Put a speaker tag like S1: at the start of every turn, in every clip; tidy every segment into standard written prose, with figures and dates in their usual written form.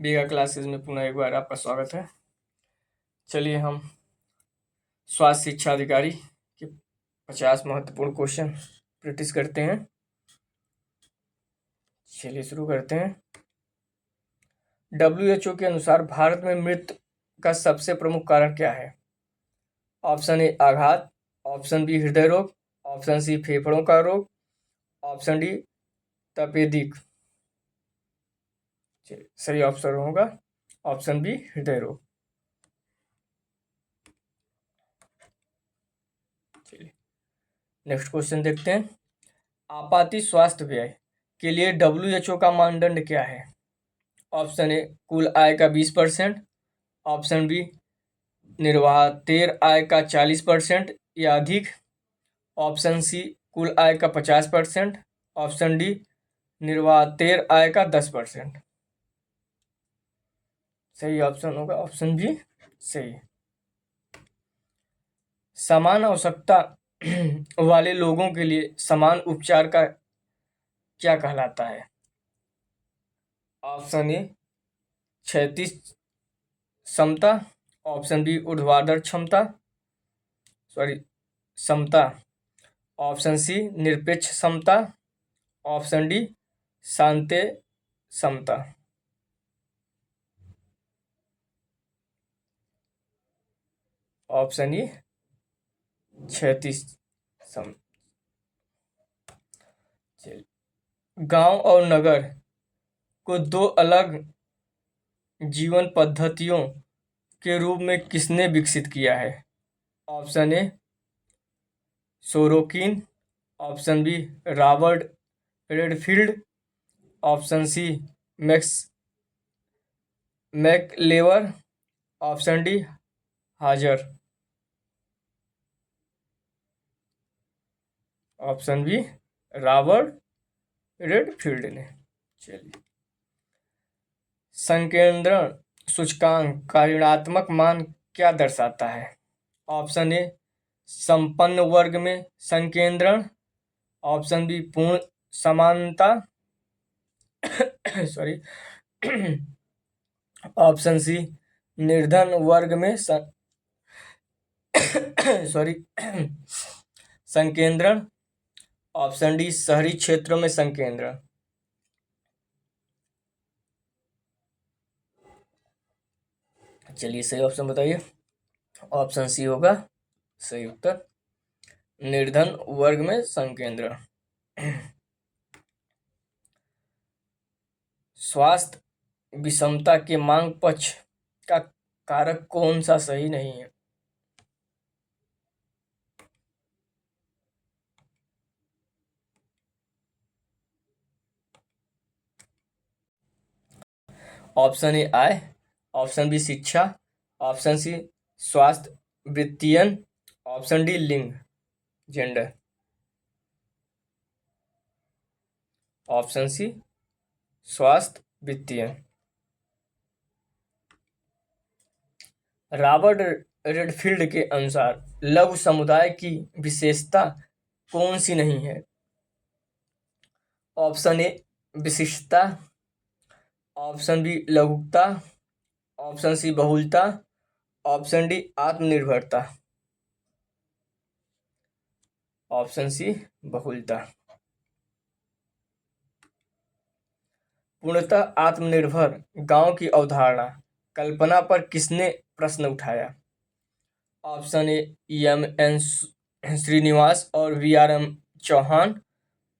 S1: बीगा classes में पुनः एक बार आपका स्वागत है। चलिए हम स्वास्थ्य शिक्षा अधिकारी के 50 महत्वपूर्ण क्वेश्चन प्रैक्टिस करते हैं। चलिए शुरू करते हैं। WHO के अनुसार भारत में मृत्यु का सबसे प्रमुख कारण क्या है? ऑप्शन ए आघात, ऑप्शन बी हृदय रोग, ऑप्शन सी फेफड़ों का रोग, ऑप्शन डी तपेदिक। सही ऑप्शन होगा ऑप्शन बी हृदय रोग। चलिए नेक्स्ट क्वेश्चन देखते हैं। आपाती स्वास्थ्य व्यय के लिए WHO का मानदंड क्या है? ऑप्शन ए कुल आय का 20%, ऑप्शन बी निर्वातेर आय का 40% या अधिक, ऑप्शन सी कुल आय का 50%, ऑप्शन डी निर्वातेर आय का 10%। सही ऑप्शन होगा ऑप्शन बी सही। समान आवश्यकता वाले लोगों के लिए समान उपचार का क्या कहलाता है? ऑप्शन ए क्षैतिज समता, ऑप्शन बी ऊर्ध्वाधर समता, ऑप्शन सी निरपेक्ष समता, ऑप्शन डी शांति समता। ऑप्शन ई क्षैतिज सम। गांव और नगर को दो अलग जीवन पद्धतियों के रूप में किसने विकसित किया है? Option A Sorokin, option B Robert Redfield, option C MacIver, option D हाजर। ऑप्शन बी रॉबर्ट रेडफील्ड ने। चलिए संकेंद्रण सूचकांक का ऋणात्मक मान क्या दर्शाता है? ऑप्शन ए संपन्न वर्ग में संकेंद्रण, ऑप्शन बी पूर्ण समानता सॉरी ऑप्शन सी निर्धन वर्ग में संकेंद्रण, ऑप्शन डी शहरी क्षेत्रों में संकेंद्रण। चलिए सही ऑप्शन बताइए। ऑप्शन सी होगा सही उत्तर, निर्धन वर्ग में संकेंद्रण। स्वास्थ्य विषमता के मांग पक्ष का कारक कौन सा सही नहीं है? ऑप्शन ए आय, ऑप्शन बी शिक्षा, ऑप्शन सी स्वास्थ्य वित्तीयन, ऑप्शन डी लिंग जेंडर। ऑप्शन सी स्वास्थ्य वित्तीयन। रॉबर्ट रेडफील्ड के अनुसार लघु समुदाय की विशेषता कौन सी नहीं है? ऑप्शन ए विशिष्टता, ऑप्शन बी लघुता, ऑप्शन सी बहुलता, ऑप्शन डी आत्मनिर्भरता। ऑप्शन सी बहुलता। पूर्णतः आत्मनिर्भर गांव की अवधारणा कल्पना पर किसने प्रश्न उठाया? Option A M N. श्रीनिवास और V R M. Chauhan,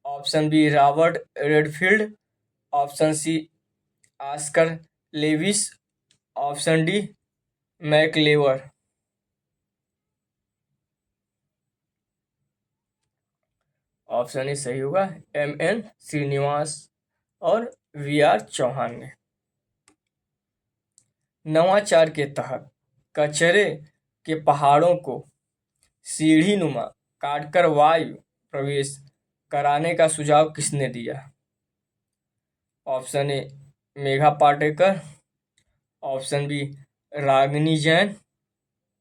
S1: option B Robert Redfield, option C Oscar Lewis, option D MacIver. Option A सही होगा एम.एन. श्रीनिवास और वी.आर. चौहान ने। नवाचार के तहत कचरे के पहाड़ों को सीढ़ीनुमा काटकर वायु प्रवेश कराने का सुझाव किसने दिया? Option A Megha Patekar, option B Ragini Jain,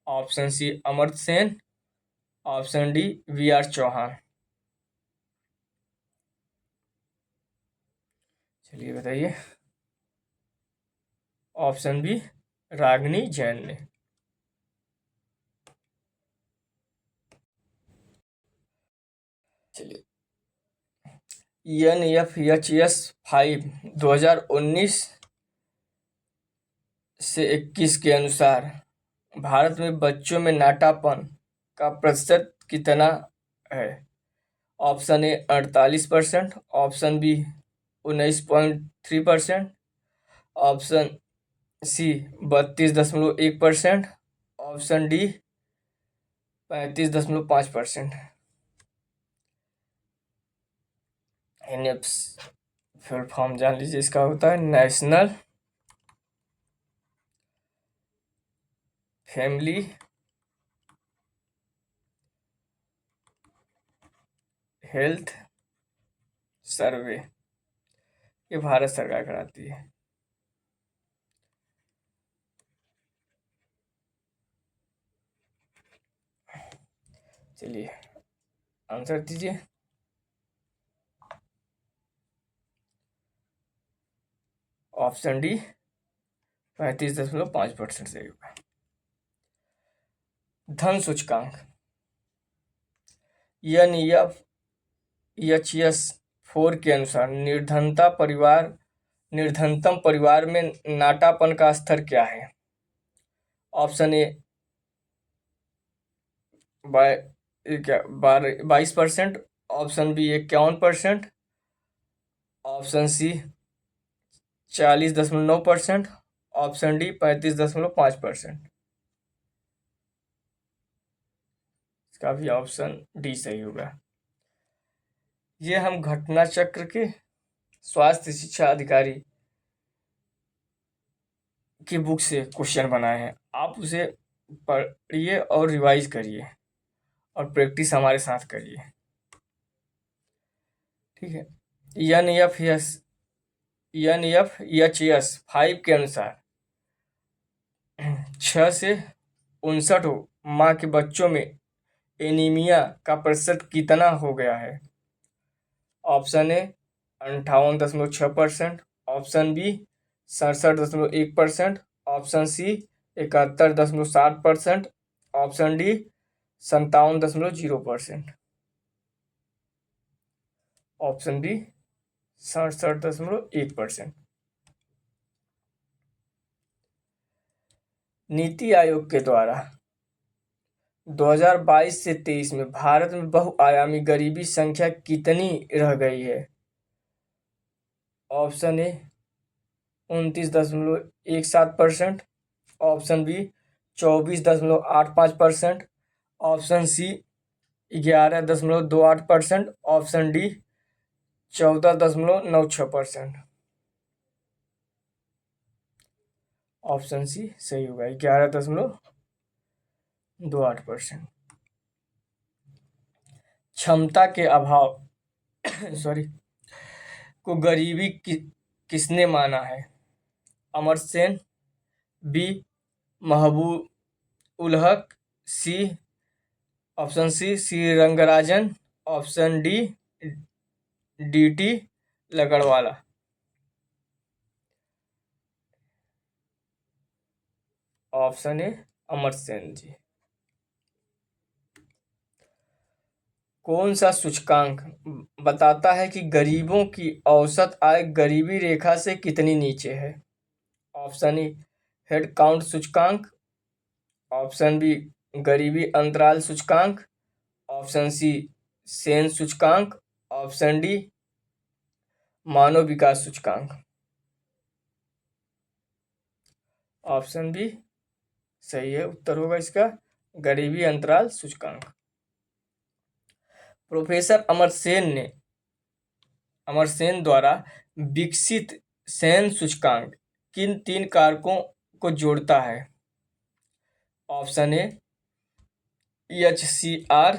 S1: option C Amartya Sen, option D V R. Chauhan. चलिए बताइए। ऑप्शन बी रागिनी जैन ने। चलिए, NFHS-5 2019 से 21 के अनुसार भारत में बच्चों में नाटापन का प्रतिशत कितना है? Option A 48%, option B 19.3%, option C 32.1%, option D 35.5%। NFS full form जान लीजिए, इसका होता है नेशनल फैमिली हेल्थ सर्वे। ये भारत सरकार कराती है। चलिए आंसर दीजिए। ऑप्शन डी 35.5% सही होगा। धन सूचकांक NFHS-4 के अनुसार निर्धनतम परिवार में नाटापन का स्तर क्या है? Option A 22%, option B 51%, option C 40.9%, option D 35.5%। इसका भी ऑप्शन डी सही होगा। ये हम घटना चक्र के स्वास्थ्य शिक्षा अधिकारी की बुक से क्वेश्चन बनाए हैं। आप उसे पढ़िए और रिवाइज करिए और प्रैक्टिस हमारे साथ करिए, ठीक है। NFHS-5 के अनुसार 6 से 59 माह के बच्चों में एनीमिया का प्रतिशत कितना हो गया है? Option A 58.6%, option B 67.1%, option C 71.7%, option D 57.0%। Option D 67.1%। NITI आयोग के द्वारा 2022 से 23 में भारत में बहुआयामी गरीबी संख्या कितनी रह गई है? Option A 29.17%, option B 24.85%, option C 11.28%, option D 14.96%। Option C सही होगा, 11.28%। क्षमता के अभाव को गरीबी किसने माना है? Amartya Sen, B Mahbub ul Haq, option C Rangarajan, option D DT Lakdawala. Option A Amartya Sen ji. कौन सा सूचकांक बताता है कि गरीबों की औसत आय गरीबी रेखा से कितनी नीचे है? ऑप्शन ए हेड काउंट सूचकांक, ऑप्शन बी गरीबी अंतराल सूचकांक, ऑप्शन सी सेन सूचकांक, ऑप्शन डी मानव विकास सूचकांक। ऑप्शन बी सही है, उत्तर होगा इसका गरीबी अंतराल सूचकांक। प्रोफेसर अमर सेन द्वारा विकसित सेन सूचकांक किन 3 कारकों को जोड़ता है? ऑप्शन ए HCR,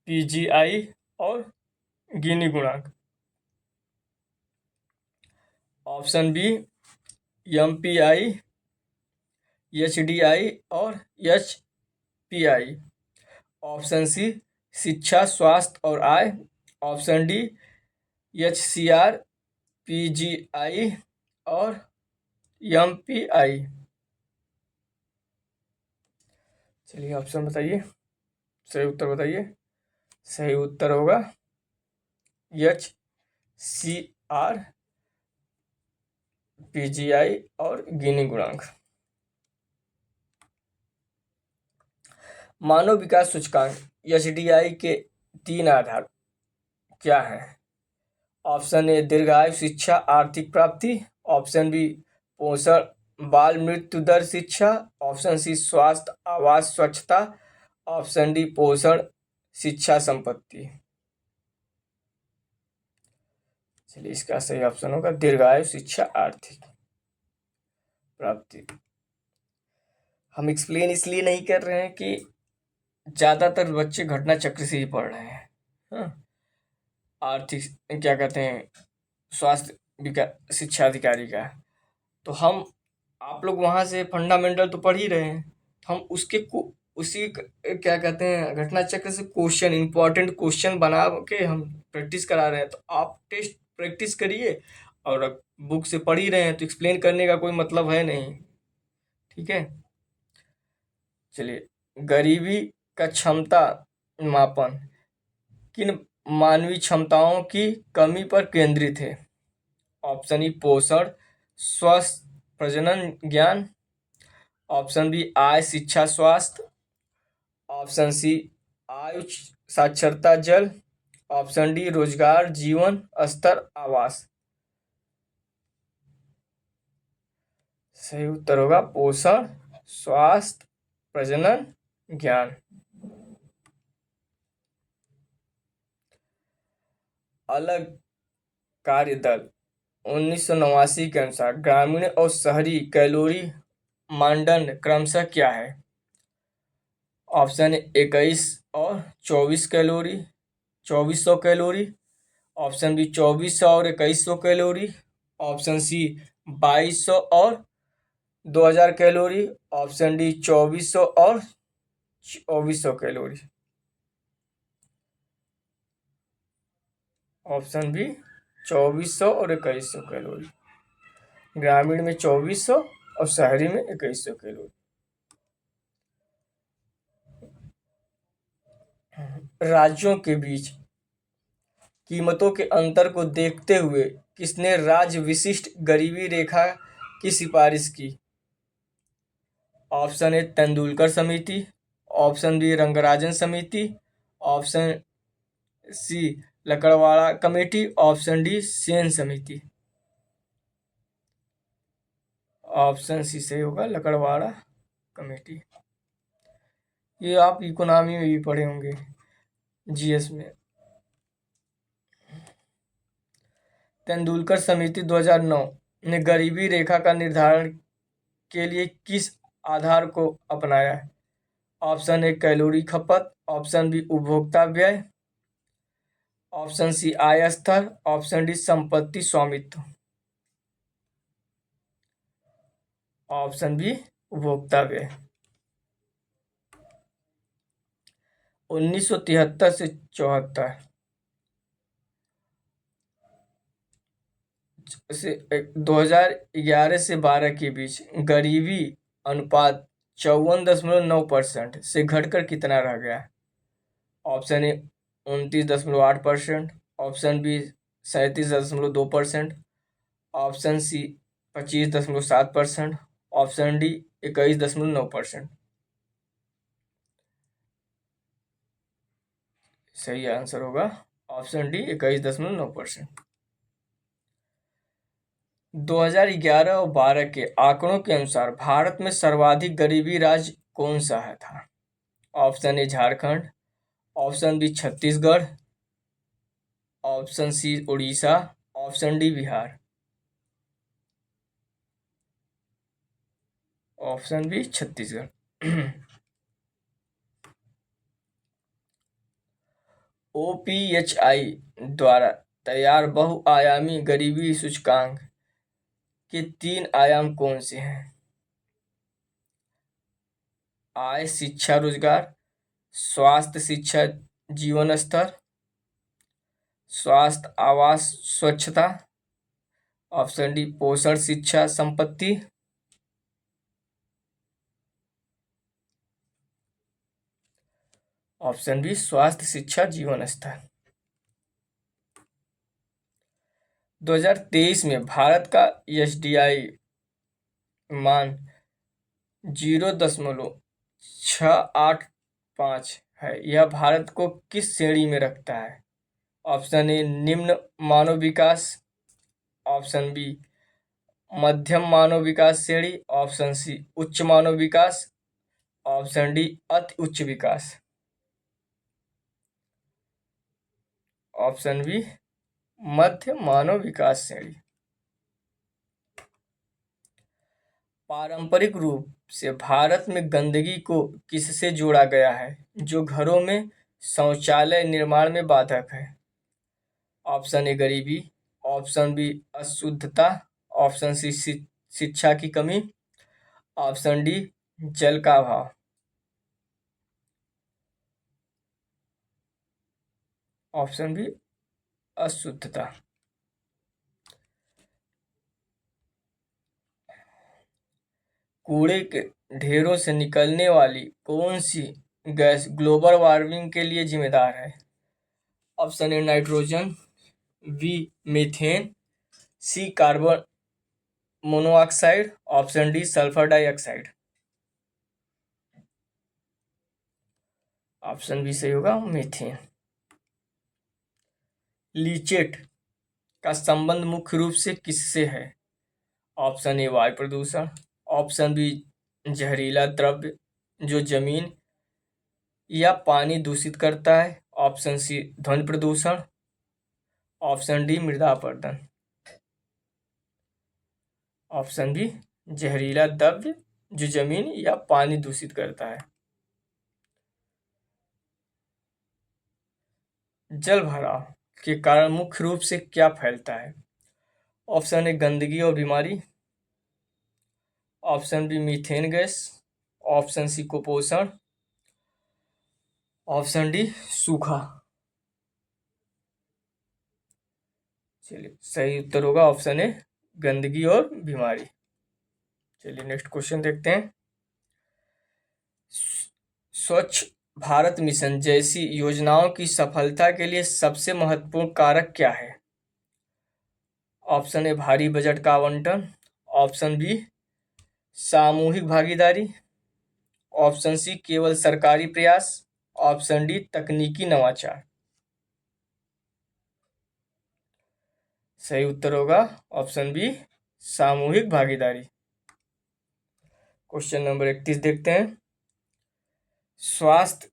S1: PGI और गिनी गुणांक, ऑप्शन बी MPI, HDI और HPI, ऑप्शन सी शिक्षा स्वास्थ्य और आय, ऑप्शन डी HCR, PGI और MPI। चलिए ऑप्शन बताइए, सही उत्तर बताइए। सही उत्तर होगा HCR, PGI और गिनी गुणांक। मानव विकास सूचकांक HDI के 3 आधार क्या हैं? ऑप्शन ए दीर्घायु, शिक्षा, आर्थिक प्राप्ति। ऑप्शन बी पोषण, बाल मृत्यु दर, शिक्षा। ऑप्शन सी स्वास्थ्य, आवास, स्वच्छता। ऑप्शन डी पोषण, शिक्षा, संपत्ति। चलिए इसका सही ऑप्शन होगा दीर्घायु, शिक्षा, आर्थिक प्राप्ति। हम एक्सप्लेन इसलिए नहीं कर रहे हैं कि ज्यादातर बच्चे घटना चक्र से ही पढ़ रहे हैं। हाँ, आर्थिक क्या कहते हैं, स्वास्थ्य शिक्षा अधिकारी का, तो हम आप लोग वहाँ से फंडामेंटल तो पढ़ ही रहे हैं, हम क्या कहते हैं घटना चक्र से क्वेश्चन, इंपॉर्टेंट क्वेश्चन बना के हम प्रैक्टिस करा रहे हैं। तो आप टेस्ट प्रैक्टिस करिए, और बुक से पढ़ ही रहे हैं तो एक्सप्लेन करने का कोई मतलब है नहीं। ठीक है, चलिए गरीबी का क्षमता मापन किन मानवीय क्षमताओं की कमी पर केंद्रित है? ऑप्शन ई पोषण, स्वस्थ, प्रजनन, ज्ञान। ऑप्शन बी आय, शिक्षा, स्वास्थ्य। ऑप्शन सी आयु, साक्षरता, जल। ऑप्शन डी रोजगार, जीवन स्तर, आवास। सही उत्तर होगा पोषण, स्वास्थ्य, प्रजनन, ज्ञान। अलग कार्य दल 1989 के अनुसार ग्रामीण और शहरी कैलोरी मानदंड क्रमशः क्या है? ऑप्शन 21 और 24 कैलोरी, 2400 कैलोरी। ऑप्शन बी 2400 और 2100 कैलोरी। ऑप्शन सी 2200 और 2000 कैलोरी। ऑप्शन डी 2400 और 2400 कैलोरी। ऑप्शन बी 2400 और 2100 कैलोरी। ग्रामीण में 2400 और शहरी में 2100 कैलोरी। राज्यों के बीच कीमतों के अंतर को देखते हुए किसने राज्य विशिष्ट गरीबी रेखा की सिफारिश की? ऑप्शन ए तेंदुलकर समिति। ऑप्शन बी रंगराजन समिति। Option C Lakdawala committee. Option D Sen समिति। ऑप्शन सी सही होगा लकड़वाड़ा कमेटी। ये आप इकोनॉमी में भी पढ़े होंगे, जीएस में। तेंदुलकर समिति 2009 ने गरीबी रेखा का निर्धारण के लिए किस आधार को अपनाया? ऑप्शन ए कैलोरी खपत। ऑप्शन बी उपभोक्ता व्यय। ऑप्शन सी आय स्तर। ऑप्शन डी संपत्ति स्वामित्व। ऑप्शन बी उपभोक्ता व्यय। 1973 से 74 से 2011 से 12 के बीच गरीबी अनुपात 54.9% से घटकर कितना रह गया? Option A 29.8%। Option B 37.2%। Option C 25.7%। Option D 21.9%। सही आंसर होगा ऑप्शन डी 21.9%। 2011 और 12 के आंकड़ों के अनुसार भारत में सर्वाधिक गरीबी राज्य कौन सा है था? Option A Jharkhand. Option B Chhattisgarh. Option C Orissa. Option D Bihar. Option B Chhattisgarh. OPHI द्वारा तैयार बहुआयामी गरीबी सूचकांक के 3 आयाम कौन से हैं? आय, शिक्षा, रोजगार। स्वास्थ्य, शिक्षा, जीवन स्तर। स्वास्थ्य, आवास, स्वच्छता। ऑप्शन डी पोषण, शिक्षा, संपत्ति। ऑप्शन बी स्वास्थ्य, शिक्षा, जीवन स्तर। 2023 में भारत का एसडीआई मान 0.685 है। यह भारत को किस श्रेणी में रखता है? ऑप्शन ए निम्न मानव विकास, ऑप्शन बी मध्यम मानव विकास श्रेणी, ऑप्शन सी उच्च मानव विकास, ऑप्शन डी अति उच्च विकास। ऑप्शन बी मध्य मानव विकास श्रेणी। पारंपरिक रूप से भारत में गंदगी को किससे जोड़ा गया है जो घरों में शौचालय निर्माण में बाधक है? ऑप्शन ए गरीबी, ऑप्शन बी अशुद्धता, ऑप्शन सी शिक्षा की कमी, ऑप्शन डी जल का अभाव। ऑप्शन बी अशुद्धता। कूड़े के ढेरों से निकलने वाली कौन सी गैस ग्लोबल वार्मिंग के लिए जिम्मेदार है? Option A nitrogen, B methane, C carbon monoxide, option D sulphur dioxide. Option B सही होगा, मीथेन। लीचेट का संबंध मुख्य रूप से किससे है? ऑप्शन ए वायु प्रदूषण, ऑप्शन बी जहरीला द्रव्य जो जमीन या पानी दूषित करता है, ऑप्शन सी ध्वनि प्रदूषण, ऑप्शन डी मृदा अपरदन। ऑप्शन बी जहरीला द्रव्य जो जमीन या पानी दूषित करता है। जल भराव के कारण मुख्य रूप से क्या फैलता है? ऑप्शन ए गंदगी और बीमारी, option B methane gas, option C कुपोषण, ऑप्शन डी सूखा। चलिए सही उत्तर होगा ऑप्शन ए गंदगी और बीमारी। चलिए नेक्स्ट क्वेश्चन देखते हैं। स्वच्छ भारत मिशन जैसी योजनाओं की सफलता के लिए सबसे महत्वपूर्ण कारक क्या है? ऑप्शन ए भारी बजट का आवंटन, ऑप्शन बी सामूहिक भागीदारी, ऑप्शन सी केवल सरकारी प्रयास, ऑप्शन डी तकनीकी नवाचार। सही उत्तर होगा ऑप्शन बी सामूहिक भागीदारी। क्वेश्चन नंबर 31 देखते हैं। स्वास्थ्य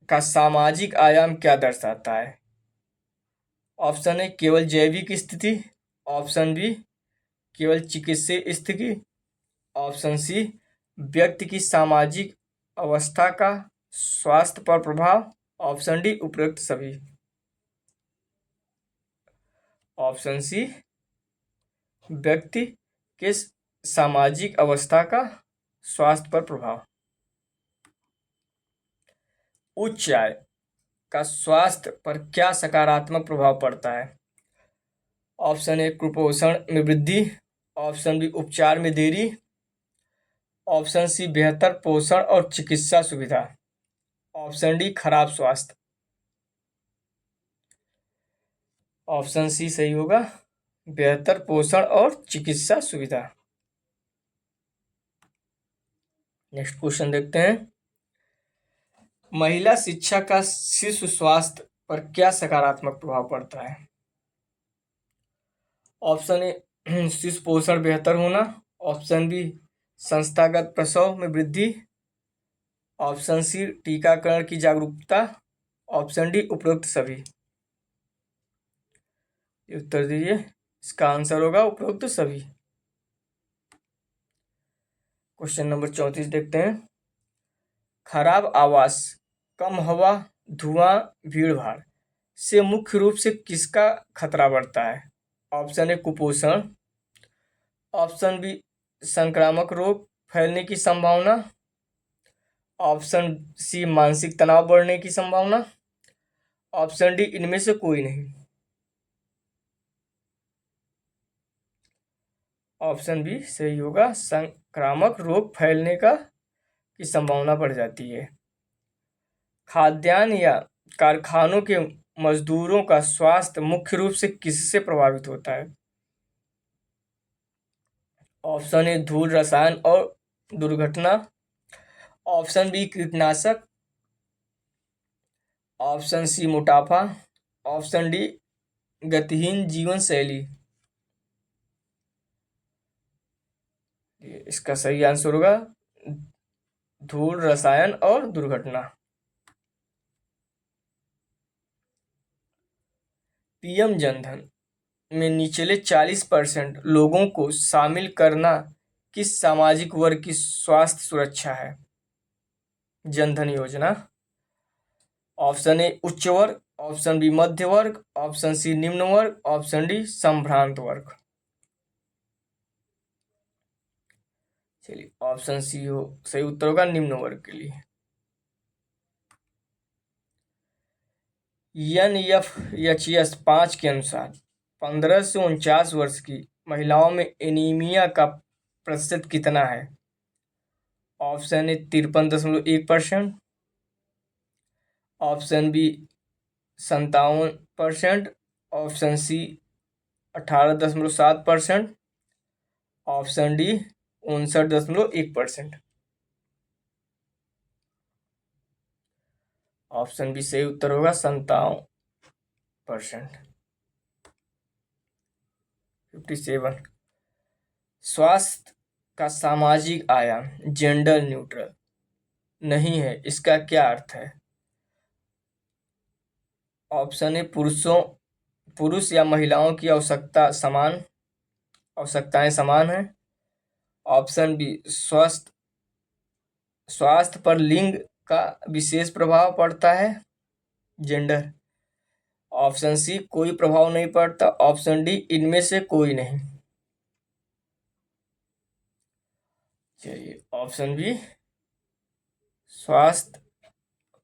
S1: का सामाजिक आयाम क्या दर्शाता है? ऑप्शन ए केवल जैविक स्थिति, ऑप्शन बी केवल चिकित्सीय स्थिति, ऑप्शन सी व्यक्ति की सामाजिक अवस्था का स्वास्थ्य पर प्रभाव, ऑप्शन डी उपरोक्त सभी। ऑप्शन सी व्यक्ति के सामाजिक अवस्था का स्वास्थ्य पर प्रभाव। उच्च आय का स्वास्थ्य पर क्या सकारात्मक प्रभाव पड़ता है? ऑप्शन ए कुपोषण में वृद्धि, ऑप्शन बी उपचार में देरी, ऑप्शन सी बेहतर पोषण और चिकित्सा सुविधा, ऑप्शन डी खराब स्वास्थ्य। ऑप्शन सी सही होगा, बेहतर पोषण और चिकित्सा सुविधा। नेक्स्ट क्वेश्चन देखते हैं। महिला शिक्षा का शिशु स्वास्थ्य पर क्या सकारात्मक प्रभाव पड़ता है? ऑप्शन ए शिशु पोषण बेहतर होना, ऑप्शन बी संस्थागत प्रसव में वृद्धि, ऑप्शन सी टीकाकरण की जागरूकता, ऑप्शन डी उपरोक्त सभी। उत्तर दीजिए, इसका आंसर होगा उपरोक्त सभी। क्वेश्चन नंबर 34 देखते हैं। खराब आवास, कम हवा, धुआं, भीड़ भाड़ से मुख्य रूप से किसका खतरा बढ़ता है? ऑप्शन ए कुपोषण, ऑप्शन बी संक्रामक रोग फैलने की संभावना, ऑप्शन सी मानसिक तनाव बढ़ने की संभावना, ऑप्शन डी इनमें से कोई नहीं। ऑप्शन बी सही होगा, संक्रामक रोग फैलने की संभावना बढ़ जाती है। खाद्यान्न या कारखानों के मजदूरों का स्वास्थ्य मुख्य रूप से किससे प्रभावित होता है? ऑप्शन ए धूल, रसायन और दुर्घटना। ऑप्शन बी कीटनाशक। ऑप्शन सी मोटापा। ऑप्शन डी गतिहीन जीवन शैली। इसका सही आंसर होगा धूल, रसायन और दुर्घटना। पीएम जनधन में निचले 40% लोगों को शामिल करना किस सामाजिक वर्ग की स्वास्थ्य सुरक्षा है? जनधन योजना। ऑप्शन ए उच्च वर्ग, ऑप्शन बी मध्य वर्ग, ऑप्शन सी निम्न वर्ग, ऑप्शन डी संभ्रांत वर्ग। चलिए, ऑप्शन सी हो सही उत्तर होगा निम्न वर्ग के लिए। NFHS 5 के अनुसार 15 से 49 वर्ष की महिलाओं में एनीमिया का प्रतिशत कितना है? Option A 53.1%, option B 57%, option C 18.7%, option D 59.1%। Option B सही उत्तर होगा 57%। 57। स्वास्थ्य का सामाजिक आयाम जेंडर न्यूट्रल नहीं है, इसका क्या अर्थ है? ऑप्शन ए पुरुष या महिलाओं की आवश्यकताएं समान हैं। ऑप्शन बी स्वास्थ्य पर लिंग का विशेष प्रभाव पड़ता है, जेंडर। ऑप्शन सी कोई प्रभाव नहीं पड़ता, ऑप्शन डी इनमें से कोई नहीं। चलिए, ऑप्शन बी स्वास्थ्य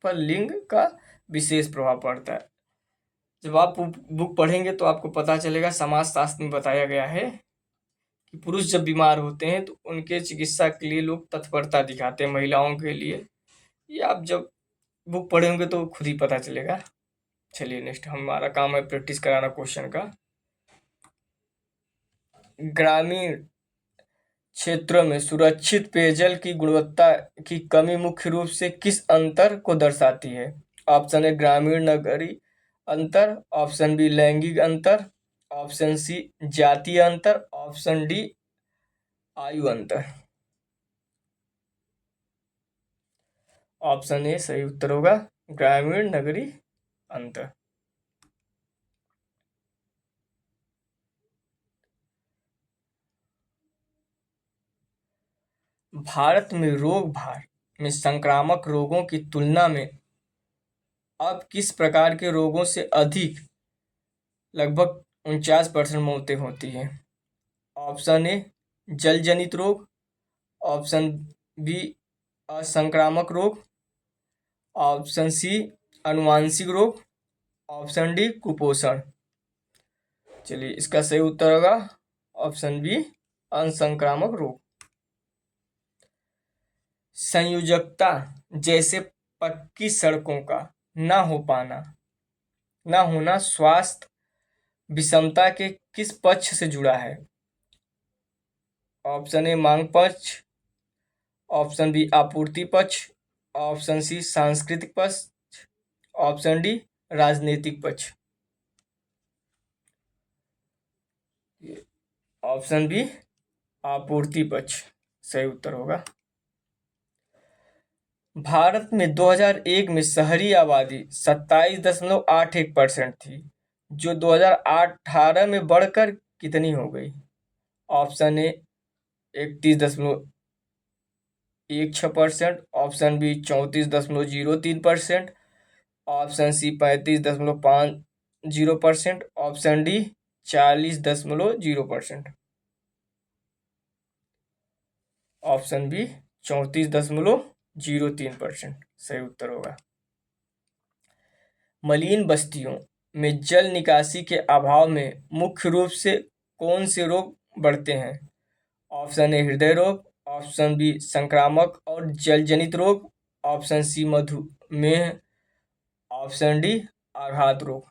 S1: पर लिंग का विशेष प्रभाव पड़ता है। जब आप बुक पढ़ेंगे तो आपको पता चलेगा, समाजशास्त्र में बताया गया है कि पुरुष जब बीमार होते हैं तो उनके चिकित्सा के लिए लोग तत्परता दिखाते हैं महिलाओं के लिए। ये आप जब बुक पढ़े होंगे तो खुद ही पता चलेगा। चलिए नेक्स्ट, हमारा काम है प्रैक्टिस कराना क्वेश्चन का। ग्रामीण क्षेत्रों में सुरक्षित पेयजल की गुणवत्ता की कमी मुख्य रूप से किस अंतर को दर्शाती है? ऑप्शन ए ग्रामीण नगरीय अंतर, ऑप्शन बी लैंगिक अंतर, ऑप्शन सी जातीय अंतर, ऑप्शन डी आयु अंतर। ऑप्शन ए सही उत्तर होगा ग्रामीण नगरीय अंतर। भारत में रोग भार में संक्रामक रोगों की तुलना में अब किस प्रकार के रोगों से अधिक लगभग 49% मौतें होती हैं? ऑप्शन ए जल जनित रोग, ऑप्शन बी असंक्रामक रोग, ऑप्शन सी आनुवांशिक रोग, ऑप्शन डी कुपोषण। चलिए, इसका सही उत्तर होगा ऑप्शन बी असंक्रामक रोग। संयोजकता जैसे पक्की सड़कों का ना होना स्वास्थ्य विषमता के किस पक्ष से जुड़ा है? ऑप्शन ए मांग पक्ष, ऑप्शन बी आपूर्ति पक्ष, ऑप्शन सी सांस्कृतिक पक्ष, ऑप्शन डी राजनीतिक पक्ष। ऑप्शन बी आपूर्ति पक्ष सही उत्तर होगा। भारत में 2001 में शहरी आबादी 27.81% थी, जो 2018 में बढ़कर कितनी हो गई? Option A 31.16%, option B 34.03%, option C 35.50%, option D 40.0%। Option B 34.03% सही उत्तर होगा। मलिन बस्तियों में जल निकासी के अभाव में मुख्य रूप से कौन से रोग बढ़ते हैं? ऑप्शन ए हृदय रोग, ऑप्शन बी संक्रामक और जलजनित रोग, ऑप्शन सी मधुमेह, ऑप्शन डी आघात रोग।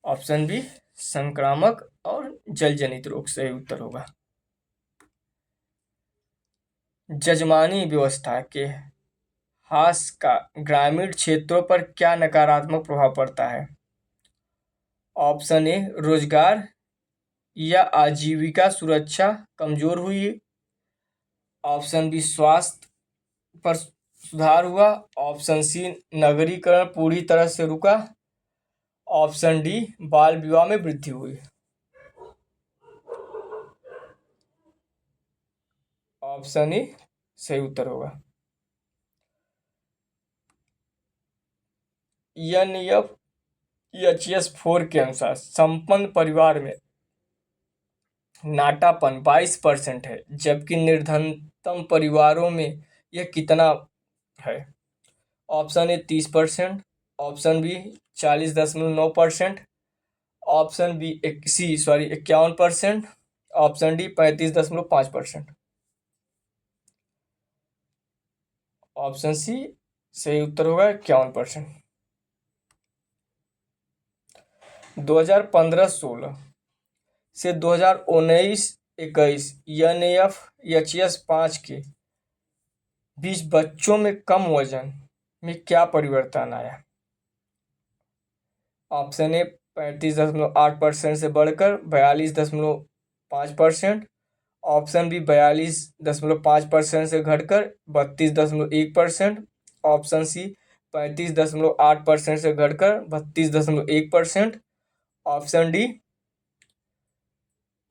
S1: ऑप्शन बी संक्रामक और जलजनित रोग सही उत्तर होगा। जजमानी व्यवस्था के ह्रास का ग्रामीण क्षेत्रों पर क्या नकारात्मक प्रभाव पड़ता है? ऑप्शन ए रोजगार या आजीविका सुरक्षा कमजोर हुई, ऑप्शन बी स्वास्थ्य पर सुधार हुआ, ऑप्शन सी नगरीकरण पूरी तरह से रुका, ऑप्शन डी बाल विवाह में वृद्धि हुई। ऑप्शन ई सही उत्तर होगा। NFHS4 के अनुसार संपन्न परिवार में नाटापन 22% है, जबकि निर्धनतम परिवारों में यह कितना है? Option A 30%, option B 40.9%, option B 51%, option D 35.5%। Option C सही उत्तर होगा 51%। 2015-16 से 2019-21 NFHS5 के बीच बच्चों में कम वजन में क्या परिवर्तन आया? ऑप्शन ए 35.8% से बढ़कर 42.5%, ऑप्शन बी 42.5% से घटकर 32.1%, ऑप्शन सी 35.8% से घटकर 32.1%, ऑप्शन डी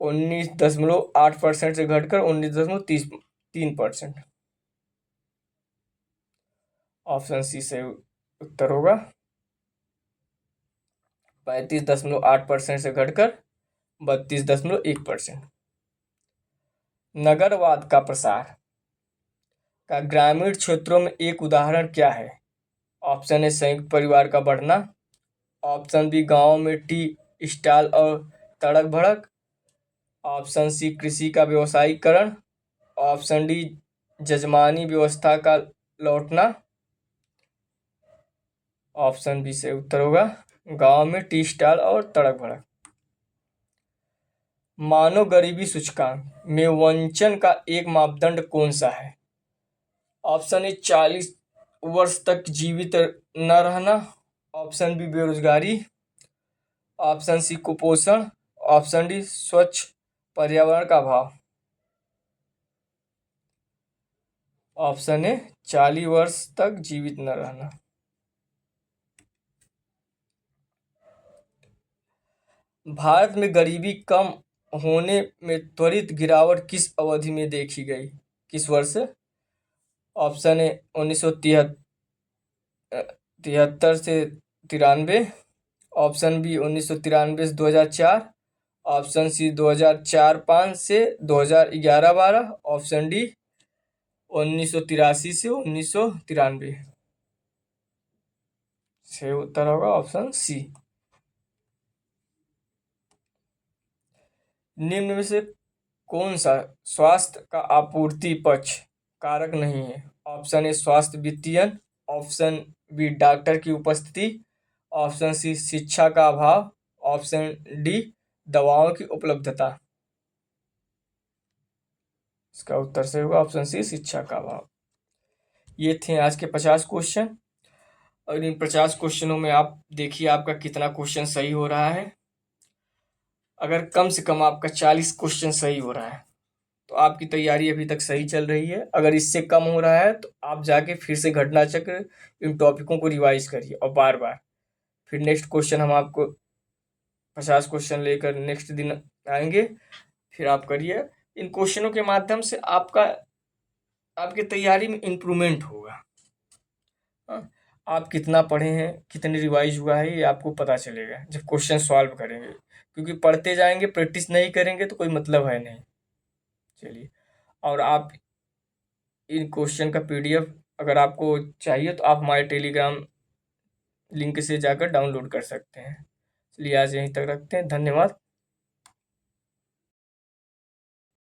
S1: 19.8% से घटकर 19.3%। ऑप्शन सी से उत्तर होगा 35.8% से घटकर 32.1%। नगरवाद का प्रसार का ग्रामीण क्षेत्रों में एक उदाहरण क्या है? ऑप्शन ए संयुक्त परिवार का बढ़ना, ऑप्शन बी गांव में टी स्टॉल और तड़क भड़क, ऑप्शन सी कृषि का व्यवसायीकरण, ऑप्शन डी जजमानी व्यवस्था का लौटना, ऑप्शन बी से उत्तर होगा गांव में टी स्टॉल और तड़क भड़क। मानव गरीबी सूचकांक में वंचन का एक मापदंड कौन सा है? ऑप्शन ए 40 वर्ष तक जीवित न रहना, ऑप्शन बी बेरोजगारी, ऑप्शन सी कुपोषण, ऑप्शन डी स्वच्छ पर्यावरण का अभाव। ऑप्शन ए 40 वर्ष तक जीवित न रहना। भारत में गरीबी कम होने में त्वरित गिरावट किस अवधि में देखी गई? किस वर्ष? ऑप्शन ए 1973 से 93, ऑप्शन बी 1993 से 2004, ऑप्शन सी 2004-05 से 2011-12, ऑप्शन डी 1983 से 1993। सही उत्तर होगा ऑप्शन सी। निम्न में से कौन सा स्वास्थ्य का आपूर्ति पक्ष कारक नहीं है? ऑप्शन ए स्वास्थ्य वित्तीयन, ऑप्शन बी डॉक्टर की उपस्थिति, ऑप्शन सी शिक्षा का अभाव, ऑप्शन डी दवाओं की उपलब्धता। इसका उत्तर सही होगा ऑप्शन सी शिक्षा का अभाव। ये थे आज के 50 क्वेश्चन, और इन 50 क्वेश्चनों में आप देखिए आपका कितना क्वेश्चन सही हो रहा है। अगर कम से कम आपका 40 क्वेश्चन सही हो रहा है तो आपकी तैयारी अभी तक सही चल रही है। अगर इससे कम हो रहा है तो आप जाके फिर से घटना चक्र इन टॉपिकों को रिवाइज करिए और बार बार। फिर नेक्स्ट क्वेश्चन हम आपको 50 क्वेश्चन लेकर नेक्स्ट दिन आएंगे, फिर आप करिए। इन क्वेश्चनों के माध्यम से आपकी तैयारी में इम्प्रूवमेंट होगा। आप कितना पढ़े हैं, कितने रिवाइज हुआ है, ये आपको पता चलेगा जब क्वेश्चन सॉल्व करेंगे, क्योंकि पढ़ते जाएंगे प्रैक्टिस नहीं करेंगे तो कोई मतलब है नहीं। चलिए, और आप इन क्वेश्चन का PDF अगर आपको चाहिए तो आप हमारे टेलीग्राम लिंक से जाकर डाउनलोड कर सकते हैं। चलिए आज यहीं तक रखते हैं, धन्यवाद।